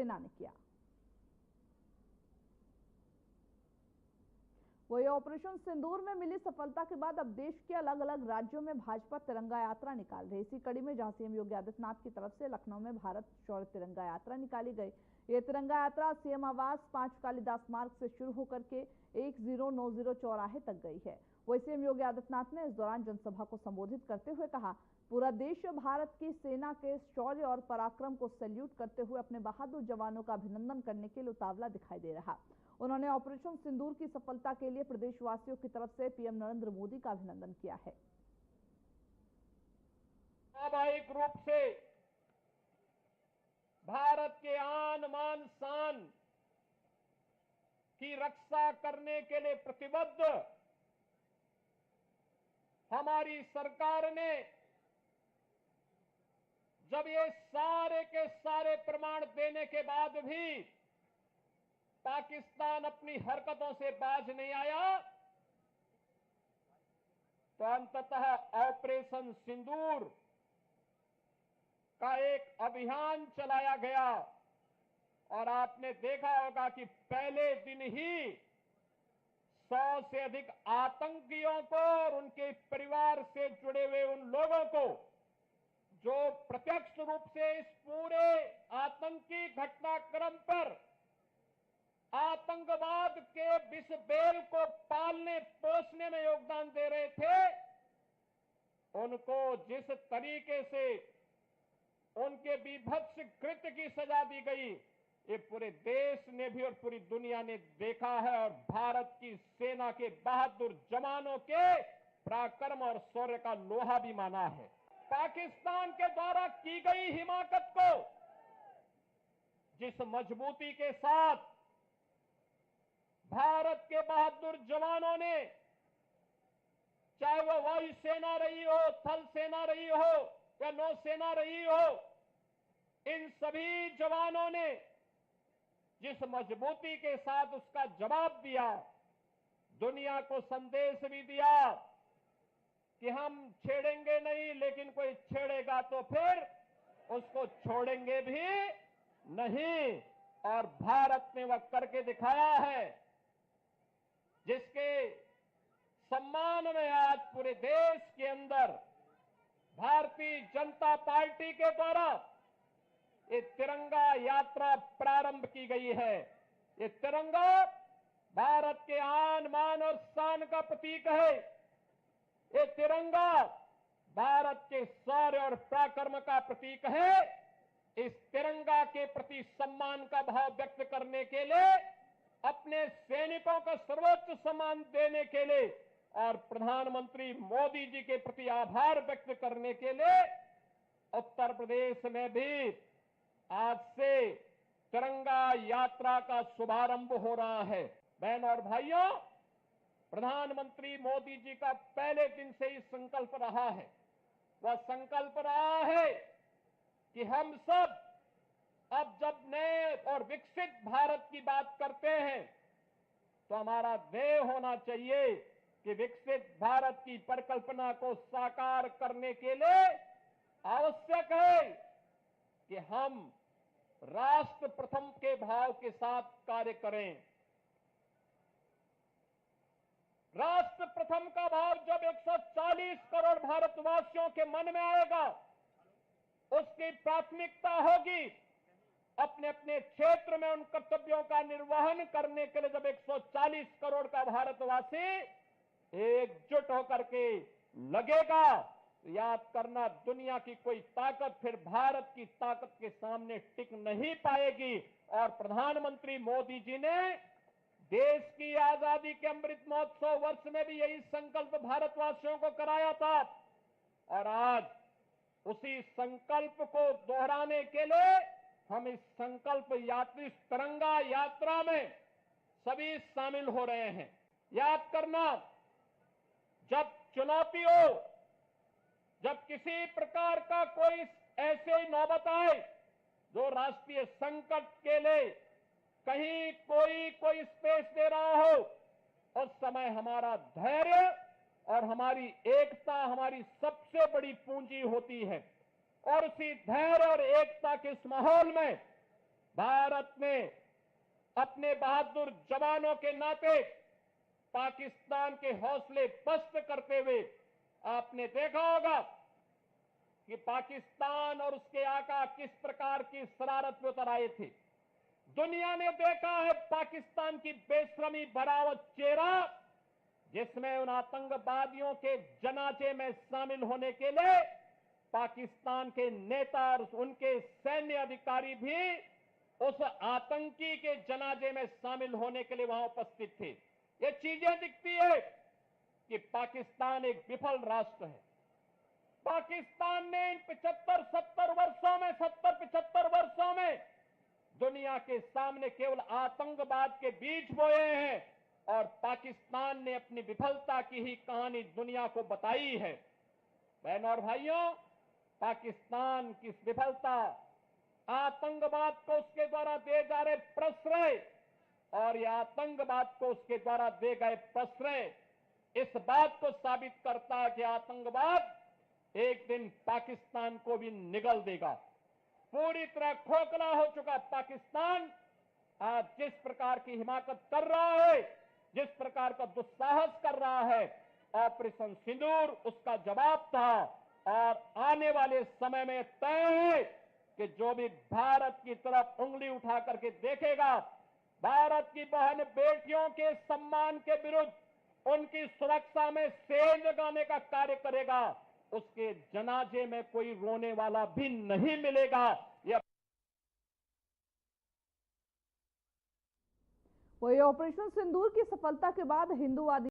सेना ने किया। वही ऑपरेशन सिंदूर में मिली सफलता के बाद अब देश के अलग अलग राज्यों में भाजपा तिरंगा यात्रा निकाल रही है। इसी कड़ी में जहां सीएम योगी आदित्यनाथ की तरफ से लखनऊ में भारत शौर्य तिरंगा यात्रा निकाली गई। ये तिरंगा यात्रा सीएम आवास 5 कालिदास मार्ग से शुरू होकर के 1090 चौराहे तक गई है। वही सीएम योगी आदित्यनाथ ने इस दौरान जनसभा को संबोधित करते हुए कहा, पूरा देश भारत की सेना के शौर्य और पराक्रम को सैल्यूट करते हुए अपने बहादुर जवानों का अभिनंदन करने के लिए उतावला दिखाई दे रहा। उन्होंने ऑपरेशन सिंदूर की सफलता के लिए प्रदेशवासियों की तरफ से पीएम नरेंद्र मोदी का अभिनंदन किया है। स्वाभाविक रूप से भारत के आन मान शान की रक्षा करने के लिए प्रतिबद्ध हमारी सरकार ने जब ये सारे के सारे प्रमाण देने के बाद भी पाकिस्तान अपनी हरकतों से बाज नहीं आया, तो अंततः ऑपरेशन सिंदूर का एक अभियान चलाया गया और आपने देखा होगा कि पहले दिन ही 100 से अधिक आतंकियों को और उनके परिवार से जुड़े हुए उन लोगों को जो प्रत्यक्ष रूप से इस पूरे आतंकी घटनाक्रम पर आतंकवाद के विष बेल को पालने पोषने में योगदान दे रहे थे, उनको जिस तरीके से उनके बीभत्स कृत्य की सजा दी गई, ये पूरे देश ने भी और पूरी दुनिया ने देखा है और भारत की सेना के बहादुर जवानों के पराक्रम और शौर्य का लोहा भी माना है। पाकिस्तान के द्वारा की गई हिमाकत को जिस मजबूती के साथ भारत के बहादुर जवानों ने, चाहे वो वायुसेना रही हो, थल सेना रही हो या नौसेना रही हो, इन सभी जवानों ने जिस मजबूती के साथ उसका जवाब दिया, दुनिया को संदेश भी दिया कि हम छेड़ेंगे नहीं, लेकिन कोई छेड़ेगा तो फिर उसको छोड़ेंगे भी नहीं। और भारत ने वह करके दिखाया है जिसके सम्मान में आज पूरे देश के अंदर भारतीय जनता पार्टी के द्वारा ये तिरंगा यात्रा प्रारंभ की गई है। ये तिरंगा भारत के आन मान और शान का प्रतीक है। ये तिरंगा भारत के शौर्य और पराक्रम का प्रतीक है। इस तिरंगा के प्रति सम्मान का भाव व्यक्त करने के लिए, अपने सैनिकों को सर्वोच्च सम्मान देने के लिए और प्रधानमंत्री मोदी जी के प्रति आभार व्यक्त करने के लिए उत्तर प्रदेश में भी आज से तिरंगा यात्रा का शुभारंभ हो रहा है। बहनों और भाइयों, प्रधानमंत्री मोदी जी का पहले दिन से ही संकल्प रहा है, वह संकल्प रहा है कि हम सब अब जब नए और विकसित भारत की बात करते हैं तो हमारा ध्येय होना चाहिए कि विकसित भारत की परिकल्पना को साकार करने के लिए आवश्यक है कि हम राष्ट्र प्रथम के भाव के साथ कार्य करें। राष्ट्र प्रथम का भाव जब 140 करोड़ भारतवासियों के मन में आएगा, उसकी प्राथमिकता होगी अपने अपने क्षेत्र में उन कर्तव्यों का निर्वहन करने के लिए। जब 140 करोड़ का भारतवासी एकजुट होकर के लगेगा, याद करना, दुनिया की कोई ताकत फिर भारत की ताकत के सामने टिक नहीं पाएगी। और प्रधानमंत्री मोदी जी ने देश की आजादी के अमृत महोत्सव वर्ष में भी यही संकल्प भारतवासियों को कराया था और आज उसी संकल्प को दोहराने के लिए हम इस संकल्प यात्री तिरंगा यात्रा में सभी शामिल हो रहे हैं। याद करना, जब चुनौती हो, जब किसी प्रकार का कोई ऐसे नौबत आए जो राष्ट्रीय संकट के लिए कहीं कोई स्पेस दे रहा हो, उस समय हमारा धैर्य और हमारी एकता हमारी सबसे बड़ी पूंजी होती है। और उसी धैर्य और एकता के इस माहौल में भारत ने अपने बहादुर जवानों के नाते पाकिस्तान के हौसले पस्त करते हुए आपने देखा होगा कि पाकिस्तान और उसके आका किस प्रकार की शरारत में उतर आए थे। दुनिया ने देखा है पाकिस्तान की बेशरमी भरा हुआ चेहरा, जिसमें उन आतंकवादियों के जनाजे में शामिल होने के लिए पाकिस्तान के नेता और उनके सैन्य अधिकारी भी उस आतंकी के जनाजे में शामिल होने के लिए वहां उपस्थित थे। ये चीजें दिखती है कि पाकिस्तान एक विफल राष्ट्र है। पाकिस्तान ने इन 75 वर्षों में दुनिया के सामने केवल आतंकवाद के बीज बोए हैं और पाकिस्तान ने अपनी विफलता की ही कहानी दुनिया को बताई है। बहनों और भाइयों, पाकिस्तान की विफलता, आतंकवाद को उसके द्वारा दे जा रहे प्रश्रय और यह आतंकवाद को उसके द्वारा दे गए प्रश्रय इस बात को साबित करता है कि आतंकवाद एक दिन पाकिस्तान को भी निगल देगा। पूरी तरह खोखला हो चुका पाकिस्तान आज जिस प्रकार की हिमाकत कर रहा है, जिस प्रकार का दुस्साहस कर रहा है, ऑपरेशन सिंदूर उसका जवाब था। और आने वाले समय में तय है कि जो भी भारत की तरफ उंगली उठा करके देखेगा, भारत की बहन बेटियों के सम्मान के विरुद्ध उनकी सुरक्षा में सेंध लगाने का कार्य करेगा, उसके जनाजे में कोई रोने वाला भी नहीं मिलेगा। यह वही ऑपरेशन सिंदूर की सफलता के बाद हिंदूवादी